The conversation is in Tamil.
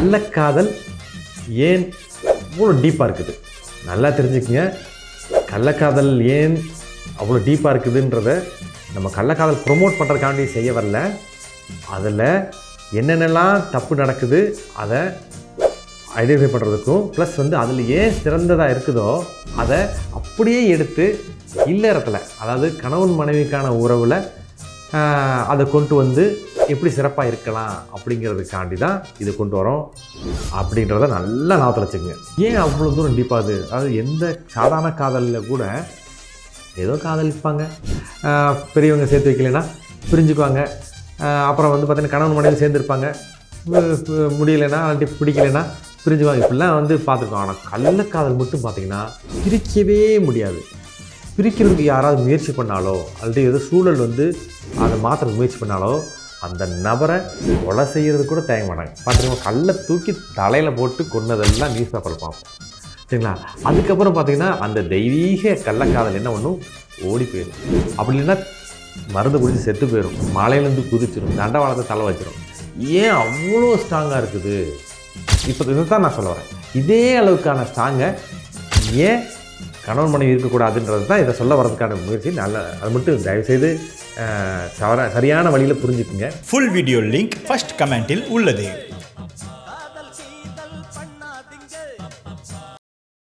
கள்ளக்காதல் ஏன் அவ்வளோ டீப்பாக இருக்குது? நல்லா தெரிஞ்சுக்கங்க. கள்ளக்காதல் ஏன் அவ்வளோ டீப்பாக இருக்குதுன்றத நம்ம கள்ளக்காதல் ப்ரொமோட் பண்ணுறதுக்காண்டி செய்ய வரல. அதில் என்னென்னலாம் தப்பு நடக்குது அதை ஐடென்டிஃபை பண்ணுறதுக்கும், ப்ளஸ் அதில் ஏன் சிறந்ததாக இருக்குதோ அதை அப்படியே எடுத்து இல்லறத்தில், அதாவது கணவன் மனைவிக்கான உறவில் அதை கொண்டு வந்து எப்படி சிறப்பாக இருக்கலாம் அப்படிங்கிறதுக்காண்டி தான் இது கொண்டு வரோம் அப்படின்றத நல்லா ஞாபகத்தில் வச்சுக்கோங்க. ஏன் அவ்வளோ தூரம் டீப்பாகுது? அதாவது எந்த சாதாரண காதலில் கூட ஏதோ காதலிப்பாங்க, பெரியவங்க சேர்த்து வைக்கலைன்னா பிரிஞ்சுக்குவாங்க. அப்புறம் பார்த்தீங்கன்னா கணவன் மனைவி சேர்ந்துருப்பாங்க, முடியலைன்னா அப்படி பிடிக்கலைன்னா பிரிஞ்சுக்குவாங்க. இப்படிலாம் பார்த்துருக்கோம். ஆனால் கள்ளக்காதல் மட்டும் பார்த்திங்கன்னா பிரிக்கவே முடியாது. பிரிக்கிறதுக்கு யாராவது முயற்சி பண்ணாலோ அல்லது ஏதோ சூழல் அதை மாற்றுறதுக்கு முயற்சி பண்ணாலோ அந்த நபரை கொலை செய்கிறது கூட தயங்க மாட்டாங்க. பார்த்துருக்கோம், கல்லை தூக்கி தலையில் போட்டு கொன்னதெல்லாம் நியூஸ் பேப்பரில் பார்ப்போம், சரிங்களா? அதுக்கப்புறம் பார்த்திங்கன்னா அந்த தெய்வீக கள்ளக்காதல் என்ன ஒன்றும் ஓடி போயிடும். அப்படி இல்லைன்னா மருந்து குடிச்சு செத்து போயிடும், மலையிலேருந்து குதிச்சிடும், தண்டவாளத்தை தலை வச்சிடும். ஏன் அவ்வளோ ஸ்ட்ராங்காக இருக்குது? இப்போ இதை தான் நான் சொல்ல வரேன். இதே அளவுக்கான ஸ்ட்ராங்கை ஏன் கணவன் மனைவி இருக்கக்கூடாதுன்றது தான் இதை சொல்ல வரதுக்கான முயற்சி. அது மட்டும் தயவுசெய்து சரியான வழியில் புரிஞ்சுக்குங்க. ஃபுல் வீடியோ லிங்க் ஃபர்ஸ்ட் கமெண்டில் உள்ளது.